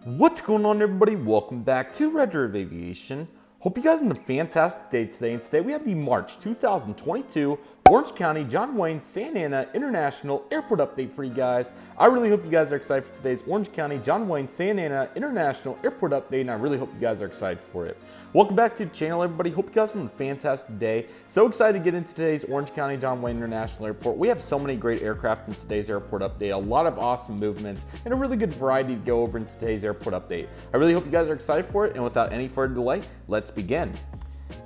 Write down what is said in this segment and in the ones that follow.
What's going on, everybody? Welcome back to Redriveraviation. Hope you guys are having a fantastic day today. And today we have the March 2022 Orange County John Wayne Santa Ana International Airport update for you guys. I really hope you guys are excited for today's Orange County John Wayne Santa Ana International Airport update, and I really hope you guys are excited for it. Welcome back to the channel, everybody. Hope you guys are having a fantastic day. So excited to get into today's Orange County John Wayne International Airport. We have so many great aircraft in today's airport update, a lot of awesome movements, and a really good variety to go over in today's airport update. I really hope you guys are excited for it, and without any further delay, let's begin.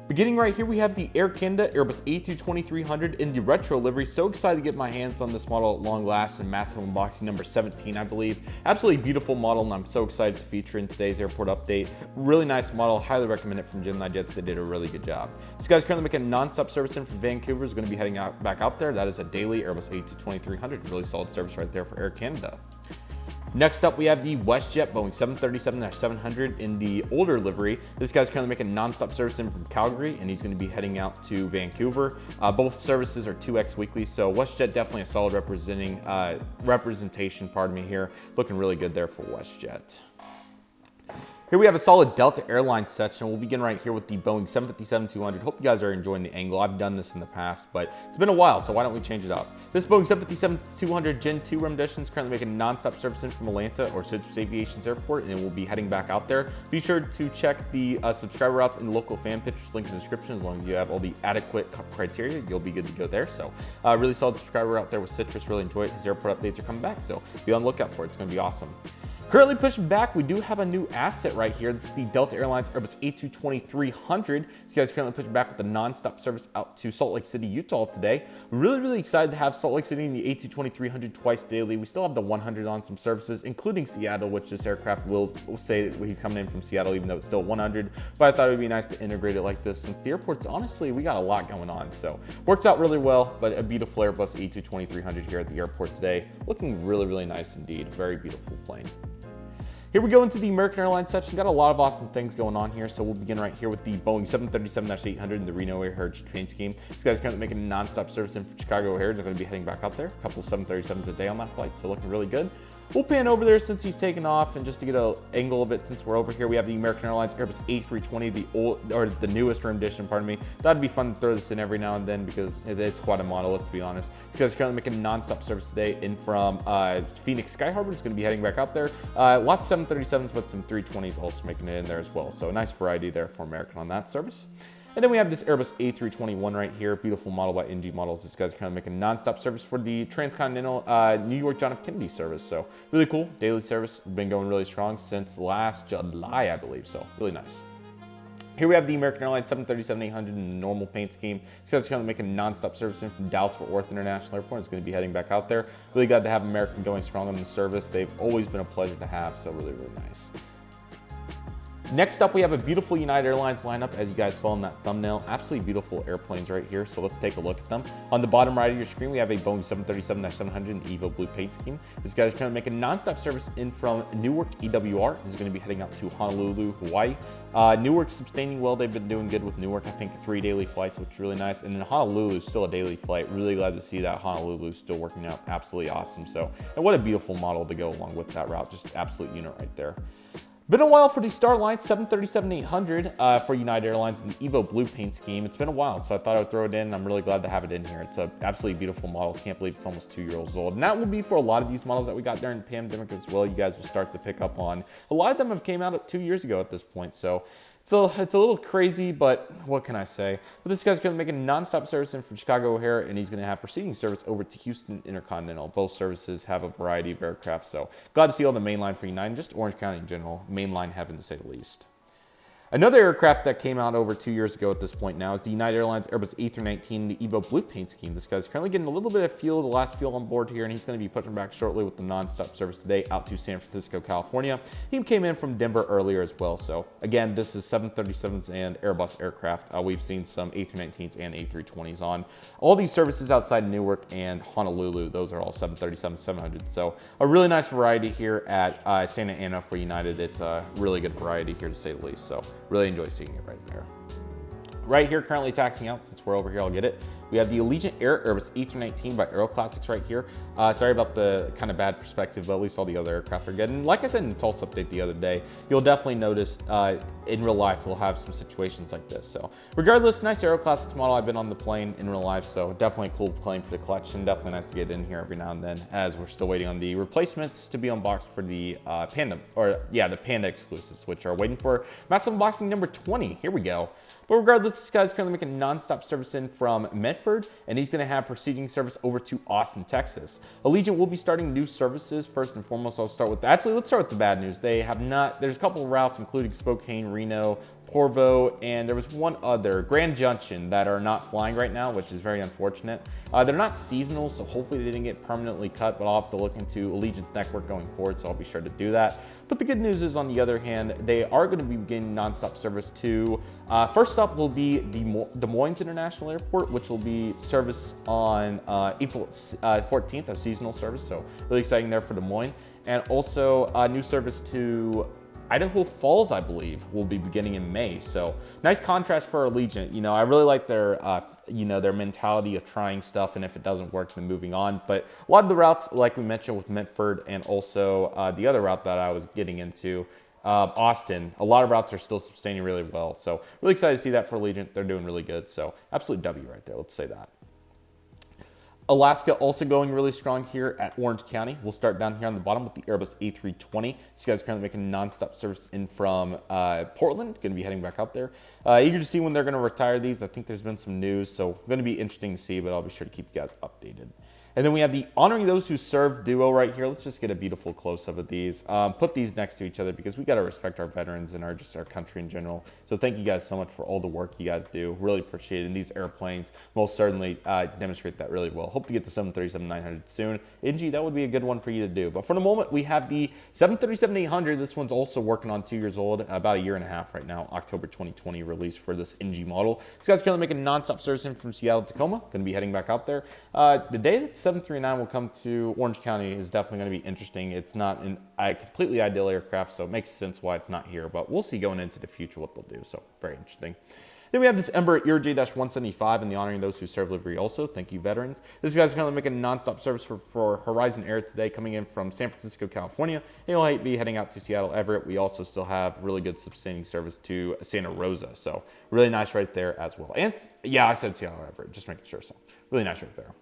Beginning right here, we have the Air Canada Airbus A220-300 in the retro livery. So excited to get my hands on this model at long last in massive unboxing number 17, I believe. Absolutely beautiful model, and I'm so excited to feature in today's airport update. Really nice model. Highly recommend it from Gemini Jets. They did a really good job. This guy's currently making a non-stop service in from Vancouver. Is going to be heading back out there. That is a daily Airbus A220-300. Really solid service right there for Air Canada. Next up, we have the WestJet Boeing 737-700 in the older livery. This guy's currently making non-stop service in from Calgary, and he's going to be heading out to Vancouver. Both services are 2x weekly, so WestJet definitely a solid representation, here. Looking really good there for WestJet. Here we have a solid Delta Airlines section. We'll begin right here with the Boeing 757-200. Hope you guys are enjoying the angle. I've done this in the past, but it's been a while, so why don't we change it up? This Boeing 757-200 Gen 2 rendition is currently making non-stop service in from Atlanta or Citrus Aviation's airport, and we'll be heading back out there. Be sure to check the subscriber routes and local fan pictures link in the description. As long as you have all the adequate criteria, you'll be good to go there. So really solid subscriber out there with Citrus. Really enjoy it. His airport updates are coming back, so be on the lookout for it. It's going to be awesome. Currently pushing back, we do have a new asset right here. This is the Delta Airlines Airbus A220-300. This guy's currently pushing back with a non-stop service out to Salt Lake City, Utah today. Really excited to have Salt Lake City in the A220-300 twice daily. We still have the 100 on some services, including Seattle, which this aircraft will say that he's coming in from Seattle, even though it's still 100. But I thought it would be nice to integrate it like this, since the airport's, honestly, we got a lot going on. So worked out really well, but a beautiful Airbus A220-300 here at the airport today. Looking really nice indeed. Very beautiful plane. Here we go into the American Airlines section. Got a lot of awesome things going on here. So we'll begin right here with the Boeing 737-800 in the Reno Air Heritage paint scheme. This guy's currently making a non-stop service in from Chicago O'Hare. They're going to be heading back out there. A couple of 737s a day on that flight, so looking really good. We'll pan over there since he's taken off, and just to get an angle of it, since we're over here, we have the American Airlines Airbus A320, the newest rendition, pardon me. That'd be fun to throw this in every now and then because it's quite a model, let's be honest. This guy's currently making non-stop service today in from Phoenix Sky Harbor. It's going to be heading back out there. Lots of 737s, but some 320s also making it in there as well. So a nice variety there for American on that service. And then we have this Airbus A321 right here, beautiful model by NG Models. This guy's kind of making non-stop service for the transcontinental New York John F. Kennedy service. So really cool, daily service, been going really strong since last July, I believe. So really nice. Here we have the American Airlines 737-800 in the normal paint scheme. This guy's currently making non-stop service in from Dallas-Fort Worth International Airport. It's going to be heading back out there. Really glad to have American going strong on the service. They've always been a pleasure to have, so really nice. Next up, we have a beautiful United Airlines lineup, as you guys saw in that thumbnail. Absolutely beautiful airplanes right here, so let's take a look at them. On the bottom right of your screen, we have a Boeing 737-700 in Evo Blue paint scheme. This guy's trying to make a non-stop service in from Newark EWR. He's going to be heading out to Honolulu, Hawaii. Newark's sustaining well. They've been doing good with Newark. I think 3 daily flights, which is really nice. And then Honolulu is still a daily flight. Really glad to see that Honolulu is still working out absolutely awesome. So, and what a beautiful model to go along with that route. Just absolute unit right there. Been a while for the Starline 737-800 for United Airlines in the Evo Blue paint scheme. It's been a while, so I thought I would throw it in. I'm really glad to have it in here. It's an absolutely beautiful model. Can't believe it's almost 2 years old. And that will be for a lot of these models that we got during the pandemic as well. You guys will start to pick up on. A lot of them have came out 2 years ago at this point, so it's a little crazy, but what can I say? But this guy's going to make a non-stop service in from Chicago O'Hare, and he's going to have proceeding service over to Houston Intercontinental. Both services have a variety of aircraft, so glad to see all the mainline for United, just Orange County in general. Mainline heaven, to say the least. Another aircraft that came out over 2 years ago at this point now is the United Airlines Airbus A319, the Evo Blue paint scheme. This guy's currently getting a little bit of fuel, the last fuel on board here, and he's going to be pushing back shortly with the non-stop service today out to San Francisco, California. He came in from Denver earlier as well. So again, this is 737s and Airbus aircraft. We've seen some A319s and A320s on. All these services outside Newark and Honolulu, those are all 737-700. So a really nice variety here at Santa Ana for United. It's a really good variety here, to say the least. So really enjoy seeing it right there. Right here, currently taxing out, since we're over here, I'll get it. We have the Allegiant Air Airbus A319 by Aero Classics right here. Sorry about the kind of bad perspective, but at least all the other aircraft are good. And like I said in the Tulsa update the other day, you'll definitely notice in real life we'll have some situations like this. So regardless, nice Aero Classics model. I've been on the plane in real life, so definitely a cool plane for the collection. Definitely nice to get in here every now and then, as we're still waiting on the replacements to be unboxed for the the Panda exclusives, which are waiting for massive unboxing number 20. Here we go. But regardless, this guy's currently making non-stop service in from Medford, and he's going to have proceeding service over to Austin, Texas. Allegiant will be starting new services. First and foremost, I'll start with actually, let's start with the bad news. They have not, there's a couple of routes, including Spokane, Reno, Porvo, and there was one other, Grand Junction, that are not flying right now, which is very unfortunate. They're not seasonal, so hopefully they didn't get permanently cut, but I'll have to look into Allegiant's network going forward, so I'll be sure to do that. But the good news is, on the other hand, they are going to be beginning nonstop service to, first up will be the Des Moines International Airport, which will be service on April 14th, a seasonal service, so really exciting there for Des Moines. And also a new service to Idaho Falls, I believe, will be beginning in May. So nice contrast for Allegiant. You know, I really like their, their mentality of trying stuff, and if it doesn't work, then moving on. But a lot of the routes, like we mentioned with Medford, and also the other route that I was getting into, Austin, a lot of routes are still sustaining really well. So really excited to see that for Allegiant. They're doing really good. So absolute W right there. Let's say that. Alaska also going really strong here at Orange County. We'll start down here on the bottom with the Airbus A320. This guy's currently making nonstop service in from Portland. Going to be heading back out there. Eager to see when they're going to retire these. I think there's been some news, so going to be interesting to see, but I'll be sure to keep you guys updated. And then we have the Honoring Those Who Serve duo right here. Let's just get a beautiful close-up of these. Put these next to each other because we got to respect our veterans and our country in general. So thank you guys so much for all the work you guys do. Really appreciate it. And these airplanes most certainly demonstrate that really well. Hope to get the 737-900 soon. NG, that would be a good one for you to do. But for the moment, we have the 737-800. This one's also working on 2 years old, about a year and a half right now. October 2020 release for this NG model. This guy's currently making nonstop service in from Seattle to Tacoma. Going to be heading back out there. The day that 739 will come to Orange County is definitely going to be interesting. It's not a completely ideal aircraft, so it makes sense why it's not here, but we'll see going into the future what they'll do, so very interesting. Then we have this Embraer ERJ-175 and the Honoring Those Who Serve livery also. Thank you, veterans. This guy's currently making nonstop service for Horizon Air today, coming in from San Francisco, California. He'll be heading out to Seattle, Everett. We also still have really good sustaining service to Santa Rosa, so really nice right there as well. And yeah, I said Seattle, Everett, just making sure, so really nice right there.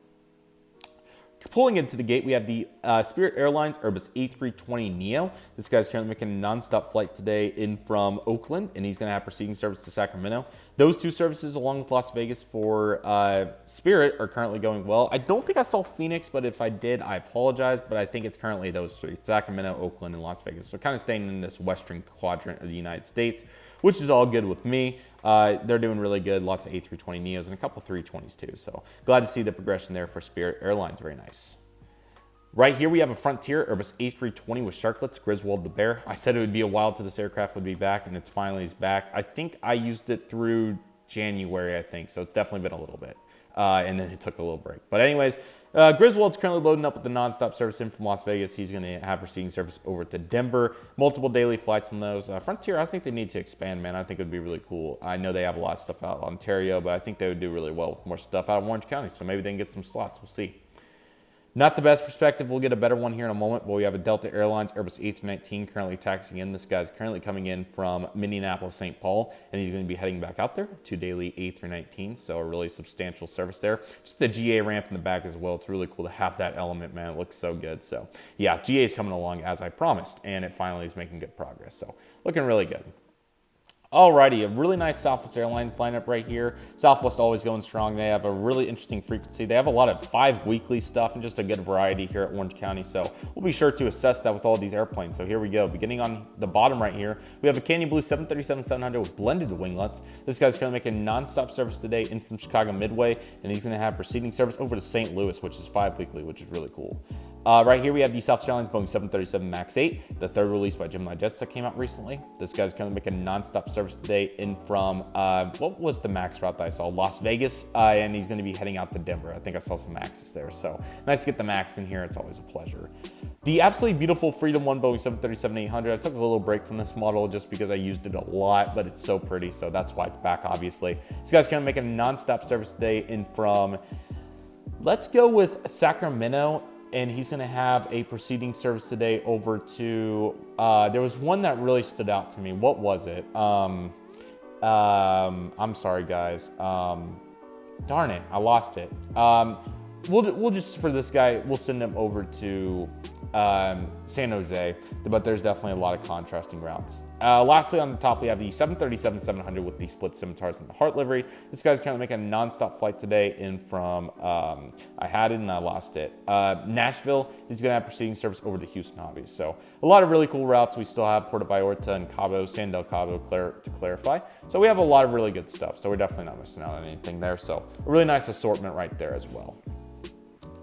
Pulling into the gate, we have the Spirit Airlines Airbus A320neo. This guy's currently making a nonstop flight today in from Oakland, and he's going to have proceeding service to Sacramento. Those two services, along with Las Vegas for Spirit, are currently going well. I don't think I saw Phoenix, but if I did, I apologize. But I think it's currently those three: Sacramento, Oakland, and Las Vegas. So kind of staying in this western quadrant of the United States, which is all good with me. They're doing really good. Lots of A320neos and a couple 320s too. So glad to see the progression there for Spirit Airlines. Very nice. Right here we have a Frontier Airbus A320 with sharklets, Griswold the Bear. I said it would be a while till this aircraft would be back, and it's finally back. I think I used it through January, I think, so it's definitely been a little bit. And then it took a little break. But anyways, Griswold's currently loading up with the nonstop service in from Las Vegas. He's going to have proceeding service over to Denver. Multiple daily flights on those. Frontier, I think they need to expand, man. I think it would be really cool. I know they have a lot of stuff out of Ontario, but I think they would do really well with more stuff out of Orange County. So maybe they can get some slots. We'll see. Not the best perspective. We'll get a better one here in a moment, but we have a Delta Airlines Airbus A319 currently taxiing in. This guy's currently coming in from Minneapolis, St. Paul, and he's going to be heading back out there. 2 daily A319, so a really substantial service there. Just the GA ramp in the back as well. It's really cool to have that element, man. It looks so good. So yeah, GA is coming along as I promised, and it finally is making good progress. So looking really good. Alrighty, a really nice Southwest Airlines lineup right here. Southwest always going strong. They have a really interesting frequency. They have a lot of 5 weekly stuff and just a good variety here at Orange County. So we'll be sure to assess that with all these airplanes. So here we go. Beginning on the bottom right here, we have a Canyon Blue 737-700 with blended winglets. This guy's going to make a nonstop service today in from Chicago Midway, and he's going to have proceeding service over to St. Louis, which is 5 weekly, which is really cool. Right here we have the South Airlines Boeing 737 MAX 8, the third release by Gemini jets that came out recently. This guy's going to make a nonstop service today in from, what was the MAX route that I saw? Las Vegas, and he's going to be heading out to Denver. I think I saw some MAXs there, so nice to get the MAX in here. It's always a pleasure. The absolutely beautiful Freedom 1 Boeing 737-800. I took a little break from this model just because I used it a lot, but it's so pretty, so that's why it's back, obviously. This guy's gonna make a non-stop service today in from, let's go with Sacramento, and he's gonna have a proceeding service today over to, there was one that really stood out to me. What was it? I'm sorry, guys. Darn it, I lost it. We'll just, for this guy, we'll send him over to San Jose, but there's definitely a lot of contrasting routes. Lastly, on the top, we have the 737-700 with the split scimitars and the heart livery. This guy's currently making a non-stop flight today in from, I had it and I lost it. Nashville, he's gonna have proceeding service over to Houston Hobbies. So a lot of really cool routes. We still have Puerto Vallarta and Cabo, San Del Cabo to clarify. So we have a lot of really good stuff. So we're definitely not missing out on anything there. So a really nice assortment right there as well.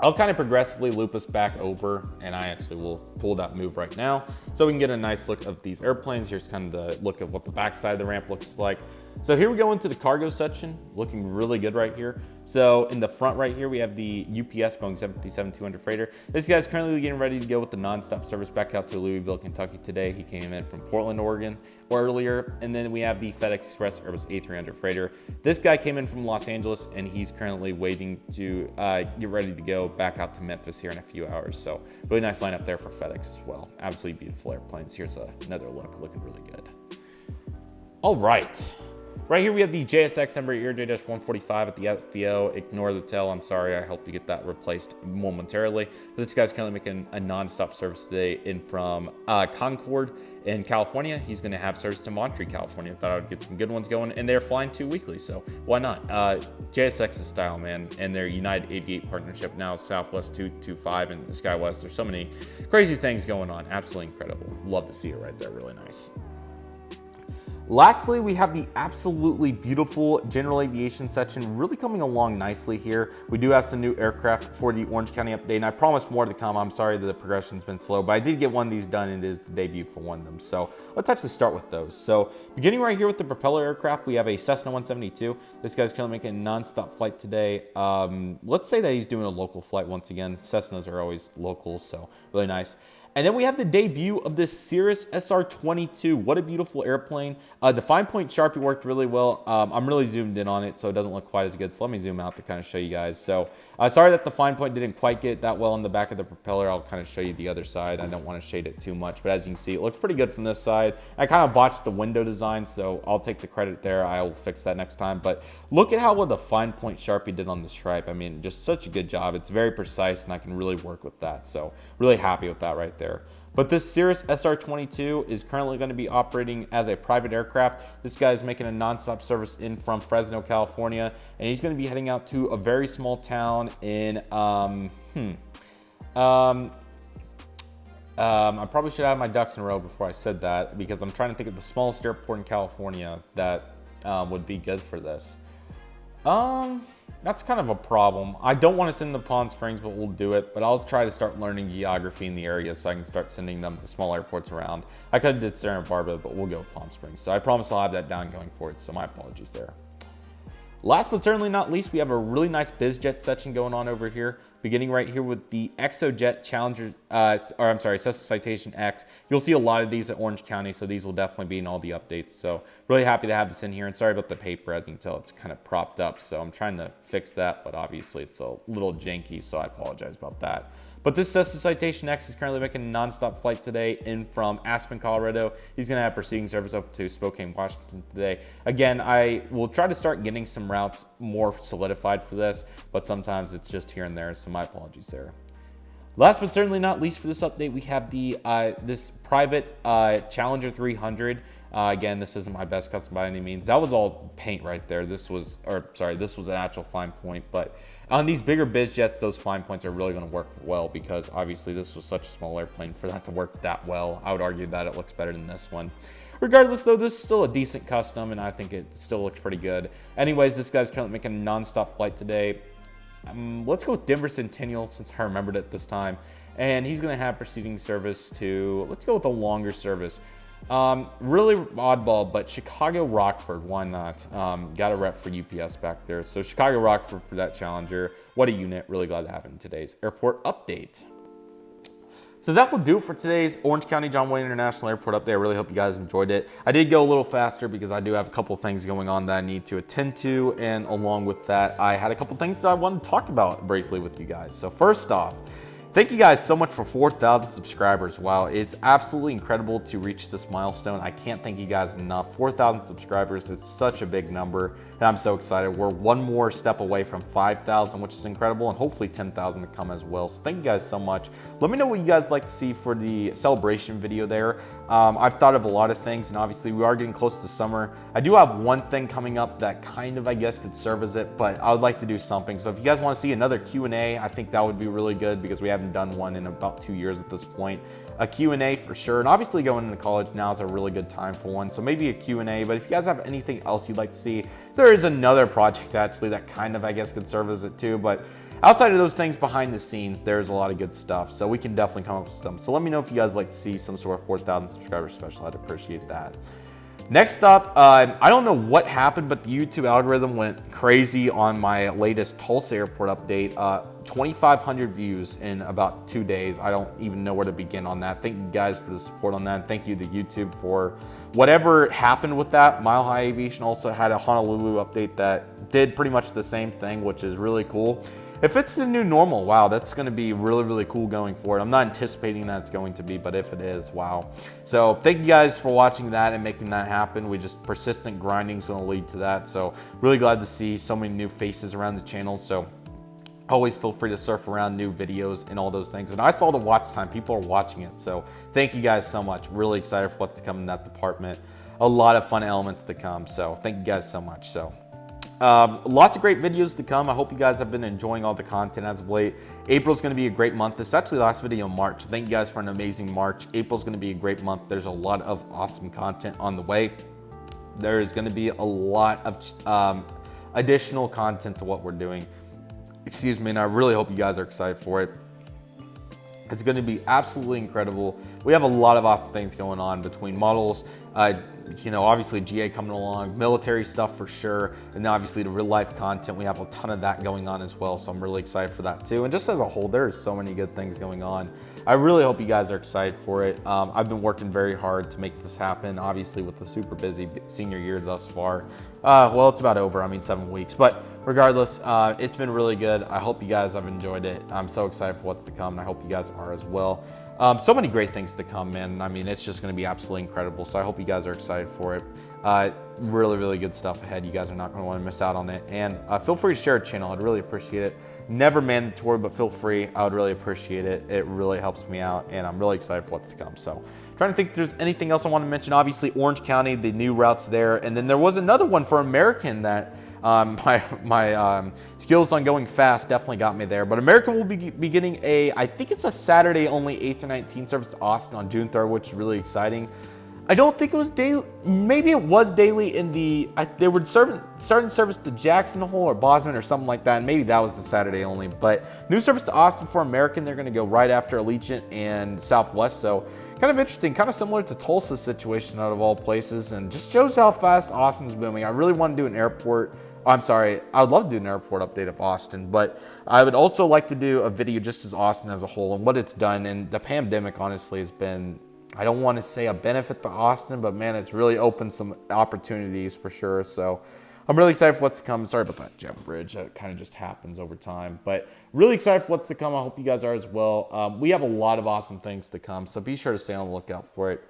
I'll kind of progressively loop us back over, and I actually will pull that move right now so we can get a nice look of these airplanes. Here's kind of the look of what the backside of the ramp looks like. So here we go into the cargo section, looking really good right here. So in the front right here, we have the UPS Boeing 757-200 freighter. This guy's currently getting ready to go with the nonstop service back out to Louisville, Kentucky today. He came in from Portland, Oregon earlier. And then we have the FedEx Express Airbus A300 freighter. This guy came in from Los Angeles, and he's currently waiting to get ready to go back out to Memphis here in a few hours. So really nice lineup there for FedEx as well. Absolutely beautiful airplanes. Here's another look, looking really good. All right. Right here we have the JSX Embraer ERJ-145 at the FVO. Ignore the tail, I'm sorry, I helped to get that replaced momentarily. But this guy's currently making a non-stop service today in from Concord in California. He's gonna have service to Montreal, California. I thought I would get some good ones going, and they're flying 2 weekly, so why not? JSX's style, man, and their United Aviate partnership now, Southwest 225 and the SkyWest. There's so many crazy things going on, absolutely incredible. Love to see it right there, really nice. Lastly, we have the absolutely beautiful general aviation section really coming along nicely here. We do have some new aircraft for the Orange County update, and I promised more to come. I'm sorry that the progression's been slow, but I did get one of these done, and it is the debut for one of them. So let's actually start with those. So beginning right here with the propeller aircraft, we have a Cessna 172. This guy's currently making a non-stop flight today. Let's say that he's doing a local flight once again. Cessnas are always local, so really nice. And then we have the debut of this Cirrus SR-22. What a beautiful airplane. The fine point Sharpie worked really well. I'm really zoomed in on it, so it doesn't look quite as good. So let me zoom out to kind of show you guys. So sorry that the fine point didn't quite get that well on the back of the propeller. I'll kind of show you the other side. I don't want to shade it too much, but as you can see, it looks pretty good from this side. I kind of botched the window design, so I'll take the credit there. I will fix that next time. But look at how well the fine point Sharpie did on the stripe. I mean, just such a good job. It's very precise, and I can really work with that. So really happy with that right there. But this Cirrus SR-22 is currently going to be operating as a private aircraft. This guy is making a nonstop service in from Fresno, California, and he's going to be heading out to a very small town in, I probably should have my ducks in a row before I said that, because I'm trying to think of the smallest airport in California that would be good for this. That's kind of a problem. I don't want to send them to Palm Springs, but we'll do it. But I'll try to start learning geography in the area so I can start sending them to small airports around. I could have did Santa Barbara, but we'll go with Palm Springs. So I promise I'll have that down going forward, so my apologies there. Last but certainly not least, we have a really nice BizJet section going on over here. Beginning right here with the Exojet Challenger, Cessna Citation X. You'll see a lot of these at Orange County, so these will definitely be in all the updates. So really happy to have this in here, and sorry about the paper. As you can tell, it's kind of propped up, so I'm trying to fix that, but obviously it's a little janky, so I apologize about that. But this Cessna Citation X is currently making a nonstop flight today in from Aspen, Colorado. He's going to have proceeding service up to Spokane, Washington today. Again, I will try to start getting some routes more solidified for this, but sometimes it's just here and there, so my apologies there. Last but certainly not least for this update, we have the this private Challenger 300. Again, this isn't my best custom by any means. That was all paint right there. This was an actual fine point, but on these bigger BizJets, those fine points are really going to work well, because obviously this was such a small airplane for that to work that well. I would argue that it looks better than this one. Regardless, though, this is still a decent custom, and I think it still looks pretty good. Anyways, this guy's currently making a nonstop flight today. Let's go with Denver Centennial, since I remembered it this time. And he's going to have proceeding service to, let's go with a longer service. Really oddball, but Chicago Rockford, why not? Got a rep for UPS back there. So Chicago Rockford for that Challenger. What a unit. Really glad to have it in today's airport update. So that will do it for today's Orange County John Wayne International Airport update. I really hope you guys enjoyed it. I did go a little faster because I do have a couple things going on that I need to attend to, and along with that, I had a couple things that I wanted to talk about briefly with you guys. So first off, thank you guys so much for 4,000 subscribers. Wow, it's absolutely incredible to reach this milestone. I can't thank you guys enough. 4,000 subscribers is such a big number, and I'm so excited. We're one more step away from 5,000, which is incredible, and hopefully 10,000 to come as well. So thank you guys so much. Let me know what you guys like to see for the celebration video there. I've thought of a lot of things, and obviously we are getting close to summer. I do have one thing coming up that kind of, I guess, could serve as it, but I would like to do something. So if you guys want to see another Q&A, I think that would be really good because we haven't done one in about 2 years at this point. A Q&A for sure, and obviously going into college now is a really good time for one, so maybe a Q&A, but if you guys have anything else you'd like to see, there is another project actually that kind of, I guess, could serve as it too, but outside of those things behind the scenes, there's a lot of good stuff, so we can definitely come up with some. So let me know if you guys like to see some sort of 4,000 subscriber special. I'd appreciate that. Next up, I don't know what happened, but the YouTube algorithm went crazy on my latest Tulsa airport update. 2,500 views in about 2 days. I don't even know where to begin on that. Thank you guys for the support on that. And thank you to YouTube for whatever happened with that. Mile High Aviation also had a Honolulu update that did pretty much the same thing, which is really cool. If it's the new normal, wow, that's going to be really, really cool going forward. I'm not anticipating that it's going to be, but if it is, wow. So thank you guys for watching that and making that happen. We just persistent grinding is going to lead to that. So really glad to see so many new faces around the channel. So always feel free to surf around new videos and all those things. And I saw the watch time. People are watching it. So thank you guys so much. Really excited for what's to come in that department. A lot of fun elements to come. So thank you guys so much. So lots of great videos to come. I hope you guys have been enjoying all the content as of late. April's going to be a great month. This is actually the last video in March. Thank you guys for an amazing March. April's going to be a great month. There's a lot of awesome content on the way. There is going to be a lot of additional content to what we're doing. Excuse me, and I really hope you guys are excited for it. It's going to be absolutely incredible. We have a lot of awesome things going on between models, you know, obviously GA coming along, military stuff for sure, and then obviously the real life content. We have a ton of that going on as well, so I'm really excited for that too. And just as a whole, there's so many good things going on. I really hope you guys are excited for it. I've been working very hard to make this happen, obviously with the super busy senior year thus far. Well, it's about over, I mean 7 weeks, but regardless, it's been really good. I hope you guys have enjoyed it. I'm so excited for what's to come, and I hope you guys are as well. So many great things to come, man. I mean, it's just going to be absolutely incredible. So I hope you guys are excited for it. Really, really good stuff ahead. You guys are not going to want to miss out on it. And feel free to share a channel. I'd really appreciate it. Never mandatory, but feel free. I would really appreciate it. It really helps me out, and I'm really excited for what's to come. So trying to think if there's anything else I want to mention. Obviously, Orange County, the new routes there. And then there was another one for American that my skills on going fast definitely got me there. But American will be beginning I think it's a Saturday only 8 to 19 service to Austin on June 3rd, which is really exciting. I don't think it was daily. Maybe it was daily in they were starting service to Jackson Hole or Bosman or something like that. And maybe that was the Saturday only. But new service to Austin for American. They're going to go right after Allegiant and Southwest. So kind of interesting, kind of similar to Tulsa's situation out of all places. And just shows how fast Austin's booming. I really want to do an airport. I'm sorry, I would love to do an airport update of Austin, but I would also like to do a video just as Austin as a whole and what it's done. And the pandemic honestly has been, I don't want to say a benefit to Austin, but man, it's really opened some opportunities for sure. So I'm really excited for what's to come. Sorry about that jet bridge. That kind of just happens over time, but really excited for what's to come. I hope you guys are as well. We have a lot of awesome things to come, so be sure to stay on the lookout for it.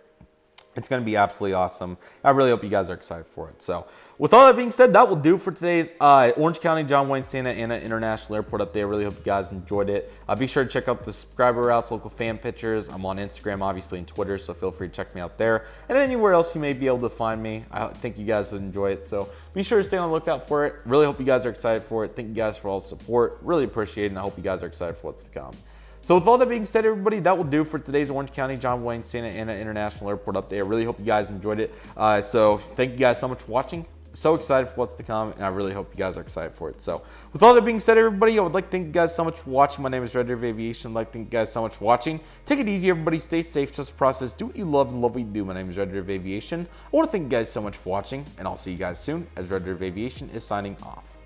It's going to be absolutely awesome. I really hope you guys are excited for it. So with all that being said, that will do for today's Orange County John Wayne Santa Ana International Airport update. I really hope you guys enjoyed it. Be sure to check out the subscriber routes, local fan pictures. I'm on Instagram, obviously, and Twitter, so feel free to check me out there. And anywhere else you may be able to find me. I think you guys would enjoy it. So be sure to stay on the lookout for it. Really hope you guys are excited for it. Thank you guys for all the support. Really appreciate it, and I hope you guys are excited for what's to come. So with all that being said, everybody, that will do for today's Orange County John Wayne Santa Ana International Airport update. I really hope you guys enjoyed it. So thank you guys so much for watching. So excited for what's to come, and I really hope you guys are excited for it. So with all that being said, everybody, I would like to thank you guys so much for watching. My name is Redriveraviation. I'd like to thank you guys so much for watching. Take it easy, everybody. Stay safe. Trust the process. Do what you love and love what you do. My name is Redriveraviation. I want to thank you guys so much for watching, and I'll see you guys soon as Redriveraviation is signing off.